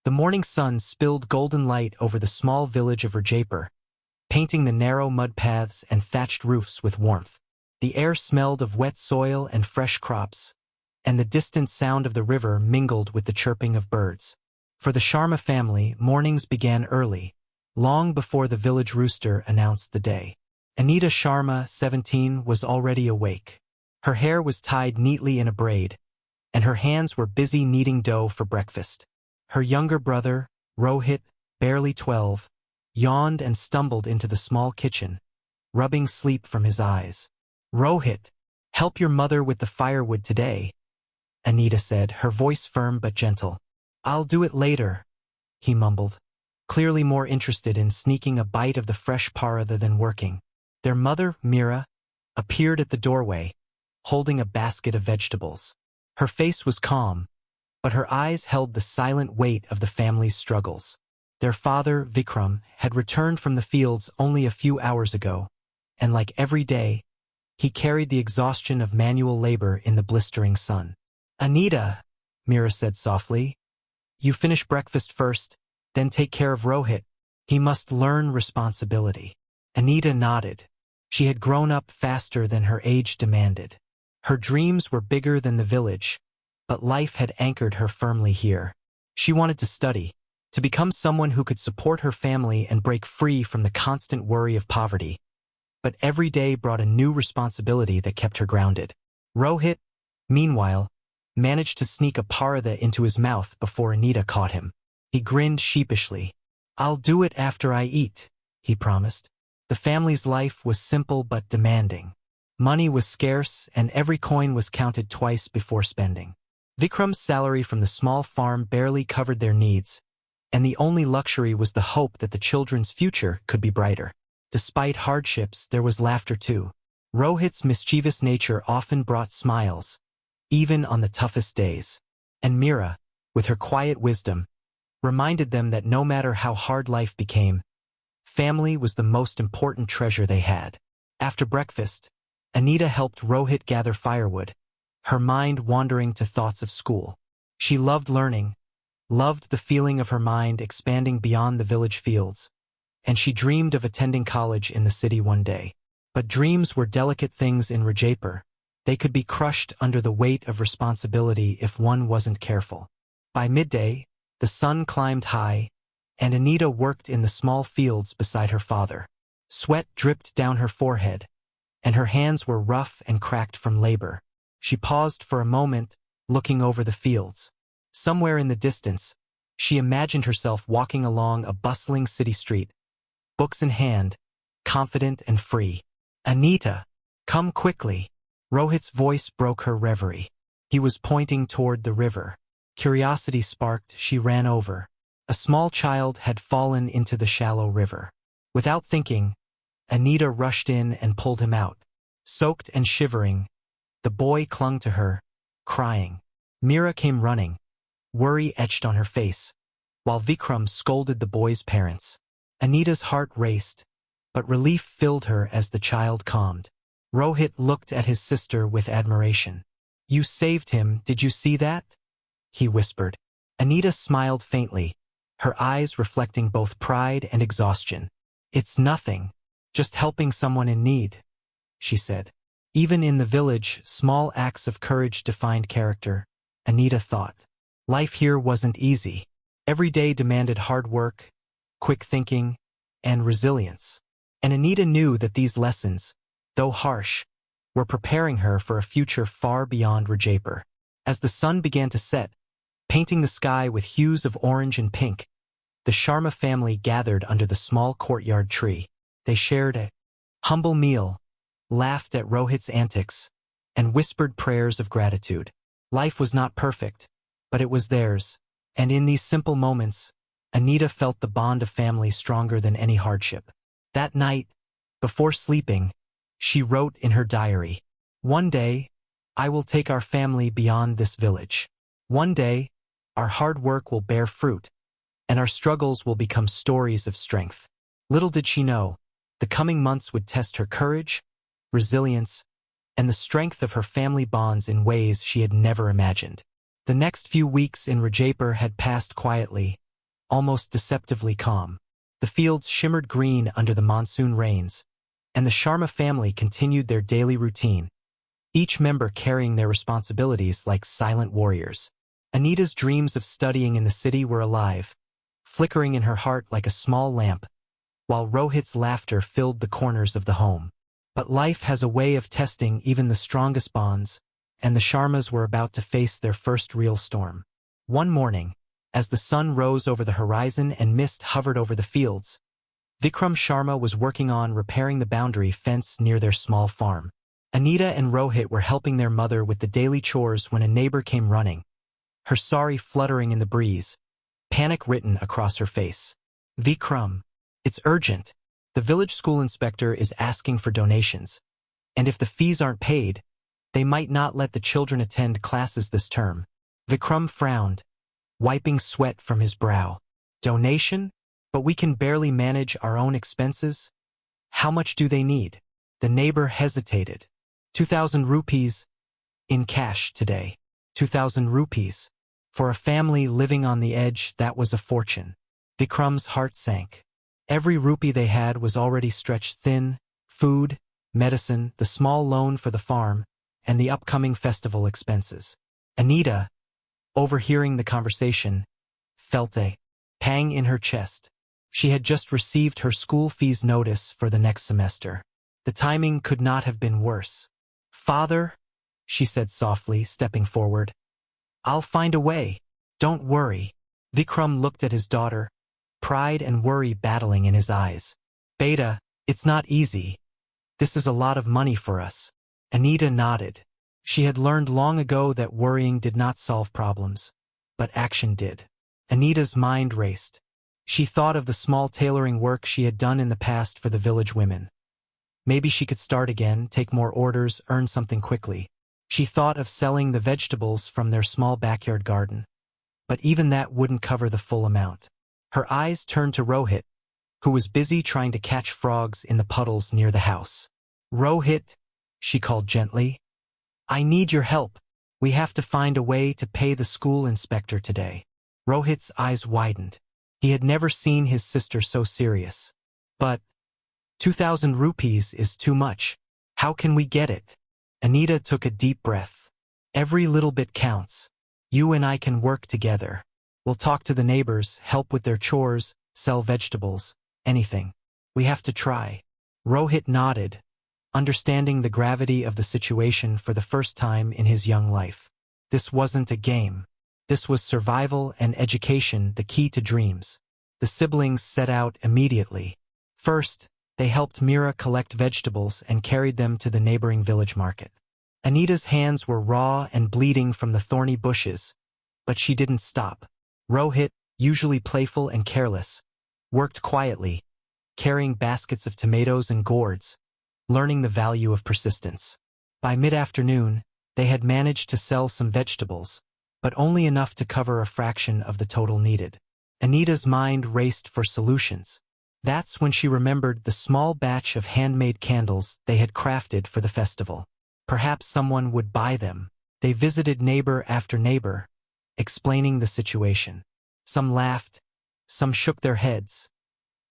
The morning sun spilled golden light over the small village of Rajapur, painting the narrow mud paths and thatched roofs with warmth. The air smelled of wet soil and fresh crops, and the distant sound of the river mingled with the chirping of birds. For the Sharma family, mornings began early, long before the village rooster announced the day. Anita Sharma, 17, was already awake. Her hair was tied neatly in a braid, and her hands were busy kneading dough for breakfast. Her younger brother, Rohit, barely 12, yawned and stumbled into the small kitchen, rubbing sleep from his eyes. "Rohit, help your mother with the firewood today," Anita said, her voice firm but gentle. "I'll do it later," he mumbled, clearly more interested in sneaking a bite of the fresh paratha than working. Their mother, Meera, appeared at the doorway, holding a basket of vegetables. Her face was calm, but her eyes held the silent weight of the family's struggles. Their father, Vikram, had returned from the fields only a few hours ago, and like every day, he carried the exhaustion of manual labor in the blistering sun. "Anita," Meera said softly, "you finish breakfast first, then take care of Rohit. He must learn responsibility." Anita nodded. She had grown up faster than her age demanded. Her dreams were bigger than the village, but life had anchored her firmly here. She wanted to study, to become someone who could support her family and break free from the constant worry of poverty. But every day brought a new responsibility that kept her grounded. Rohit, meanwhile, managed to sneak a paratha into his mouth before Anita caught him. He grinned sheepishly. "I'll do it after I eat," he promised. The family's life was simple but demanding. Money was scarce, and every coin was counted twice before spending. Vikram's salary from the small farm barely covered their needs, and the only luxury was the hope that the children's future could be brighter. Despite hardships, there was laughter too. Rohit's mischievous nature often brought smiles, even on the toughest days. And Meera, with her quiet wisdom, reminded them that no matter how hard life became, family was the most important treasure they had. After breakfast, Anita helped Rohit gather firewood, her mind wandering to thoughts of school. She loved learning, loved the feeling of her mind expanding beyond the village fields, and she dreamed of attending college in the city one day. But dreams were delicate things in Rajapur. They could be crushed under the weight of responsibility if one wasn't careful. By midday, the sun climbed high, and Anita worked in the small fields beside her father. Sweat dripped down her forehead, and her hands were rough and cracked from labor. She paused for a moment, looking over the fields. Somewhere in the distance, she imagined herself walking along a bustling city street, books in hand, confident and free. "Anita, come quickly." Rohit's voice broke her reverie. He was pointing toward the river. Curiosity sparked, she ran over. A small child had fallen into the shallow river. Without thinking, Anita rushed in and pulled him out. Soaked and shivering, the boy clung to her, crying. Meera came running, worry etched on her face, while Vikram scolded the boy's parents. Anita's heart raced, but relief filled her as the child calmed. Rohit looked at his sister with admiration. "You saved him, did you see that?" he whispered. Anita smiled faintly, her eyes reflecting both pride and exhaustion. "It's nothing, just helping someone in need," she said. Even in the village, small acts of courage defined character, Anita thought. Life here wasn't easy. Every day demanded hard work, quick thinking, and resilience. And Anita knew that these lessons, though harsh, were preparing her for a future far beyond Rajapur. As the sun began to set, painting the sky with hues of orange and pink, the Sharma family gathered under the small courtyard tree. They shared a humble meal, laughed at Rohit's antics, and whispered prayers of gratitude. Life was not perfect, but it was theirs, and in these simple moments, Anita felt the bond of family stronger than any hardship. That night, before sleeping, she wrote in her diary, "One day, I will take our family beyond this village. One day, our hard work will bear fruit, and our struggles will become stories of strength." Little did she know, the coming months would test her courage, resilience, and the strength of her family bonds in ways she had never imagined. The next few weeks in Rajapur had passed quietly, almost deceptively calm. The fields shimmered green under the monsoon rains, and the Sharma family continued their daily routine, each member carrying their responsibilities like silent warriors. Anita's dreams of studying in the city were alive, flickering in her heart like a small lamp, while Rohit's laughter filled the corners of the home. But life has a way of testing even the strongest bonds, and the Sharmas were about to face their first real storm. One morning, as the sun rose over the horizon and mist hovered over the fields, Vikram Sharma was working on repairing the boundary fence near their small farm. Anita and Rohit were helping their mother with the daily chores when a neighbor came running, her sari fluttering in the breeze, panic written across her face. "Vikram, it's urgent. The village school inspector is asking for donations, and if the fees aren't paid, they might not let the children attend classes this term." Vikram frowned, wiping sweat from his brow. "Donation? But we can barely manage our own expenses. How much do they need?" The neighbor hesitated. 2,000 rupees in cash today. 2,000 rupees. For a family living on the edge, that was a fortune. Vikram's heart sank. Every rupee they had was already stretched thin: food, medicine, the small loan for the farm, and the upcoming festival expenses. Anita, overhearing the conversation, felt a pang in her chest. She had just received her school fees notice for the next semester. The timing could not have been worse. "Father," she said softly, stepping forward, "I'll find a way. Don't worry." Vikram looked at his daughter, pride and worry battling in his eyes. "Beta, it's not easy. This is a lot of money for us." Anita nodded. She had learned long ago that worrying did not solve problems, but action did. Anita's mind raced. She thought of the small tailoring work she had done in the past for the village women. Maybe she could start again, take more orders, earn something quickly. She thought of selling the vegetables from their small backyard garden. But even that wouldn't cover the full amount. Her eyes turned to Rohit, who was busy trying to catch frogs in the puddles near the house. "Rohit," she called gently, "I need your help. We have to find a way to pay the school inspector today." Rohit's eyes widened. He had never seen his sister so serious. "But 2,000 rupees is too much. How can we get it?" Anita took a deep breath. "Every little bit counts. You and I can work together. We'll talk to the neighbors, help with their chores, sell vegetables, anything. We have to try." Rohit nodded, understanding the gravity of the situation for the first time in his young life. This wasn't a game. This was survival and education, the key to dreams. The siblings set out immediately. First, they helped Mira collect vegetables and carried them to the neighboring village market. Anita's hands were raw and bleeding from the thorny bushes, but she didn't stop. Rohit, usually playful and careless, worked quietly, carrying baskets of tomatoes and gourds, learning the value of persistence. By mid-afternoon, they had managed to sell some vegetables, but only enough to cover a fraction of the total needed. Anita's mind raced for solutions. That's when she remembered the small batch of handmade candles they had crafted for the festival. Perhaps someone would buy them. They visited neighbor after neighbor, explaining the situation. Some laughed, some shook their heads.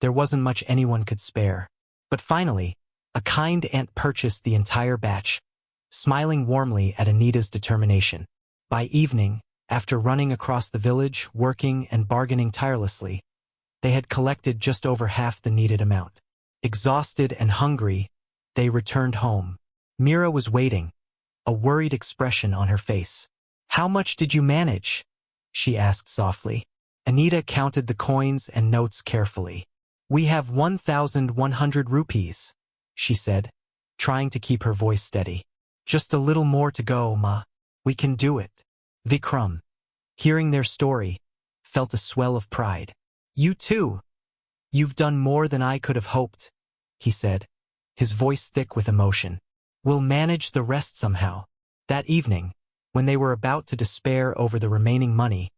There wasn't much anyone could spare. But finally, a kind aunt purchased the entire batch, smiling warmly at Anita's determination. By evening, after running across the village, working and bargaining tirelessly, they had collected just over half the needed amount. Exhausted and hungry, they returned home. Mira was waiting, a worried expression on her face. "How much did you manage?" she asked softly. Anita counted the coins and notes carefully. "We have 1,100 rupees, she said, trying to keep her voice steady. "Just a little more to go, Ma. We can do it." Vikram, hearing their story, felt a swell of pride. "You too. You've done more than I could have hoped," he said, his voice thick with emotion. "We'll manage the rest somehow." That evening, when they were about to despair over the remaining money,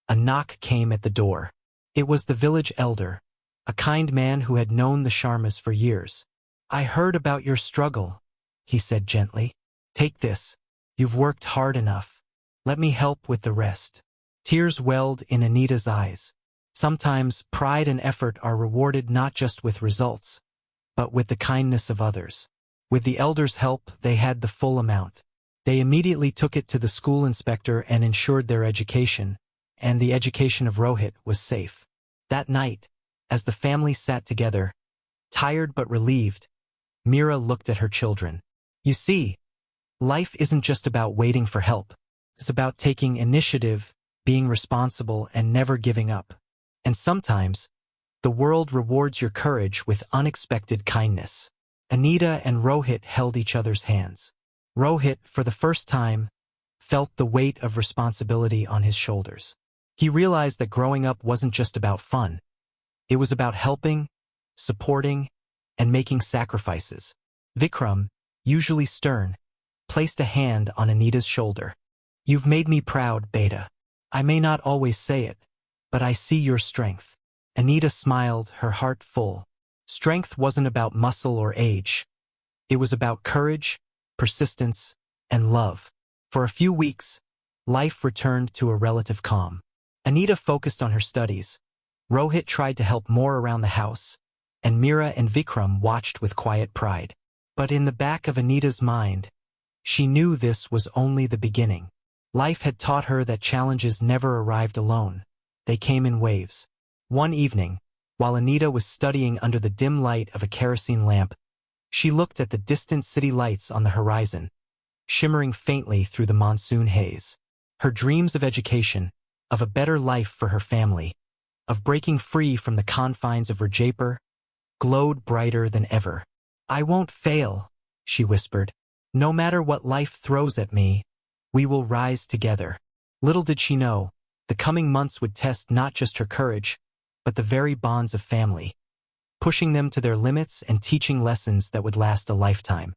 a knock came at the door. It was the village elder, a kind man who had known the Sharmas for years. "I heard about your struggle," he said gently. "Take this. You've worked hard enough. Let me help with the rest." Tears welled in Anita's eyes. Sometimes pride and effort are rewarded not just with results, but with the kindness of others. With the elders' help, they had the full amount. They immediately took it to the school inspector and ensured their education, and the education of Rohit was safe. That night, as the family sat together, tired but relieved, Mira looked at her children. You see, life isn't just about waiting for help. It's about taking initiative, being responsible, and never giving up. And sometimes, the world rewards your courage with unexpected kindness. Anita and Rohit held each other's hands. Rohit, for the first time, felt the weight of responsibility on his shoulders. He realized that growing up wasn't just about fun. It was about helping, supporting, and making sacrifices. Vikram, usually stern, placed a hand on Anita's shoulder. You've made me proud, Beta. I may not always say it, but I see your strength. Anita smiled, her heart full. Strength wasn't about muscle or age. It was about courage, persistence, and love. For a few weeks, life returned to a relative calm. Anita focused on her studies. Rohit tried to help more around the house, and Mira and Vikram watched with quiet pride. But in the back of Anita's mind, she knew this was only the beginning. Life had taught her that challenges never arrived alone. They came in waves. One evening, while Anita was studying under the dim light of a kerosene lamp, she looked at the distant city lights on the horizon, shimmering faintly through the monsoon haze. Her dreams of education, of a better life for her family, of breaking free from the confines of Rajaipur, glowed brighter than ever. I won't fail, she whispered. No matter what life throws at me, we will rise together. Little did she know, the coming months would test not just her courage, but the very bonds of family, pushing them to their limits and teaching lessons that would last a lifetime.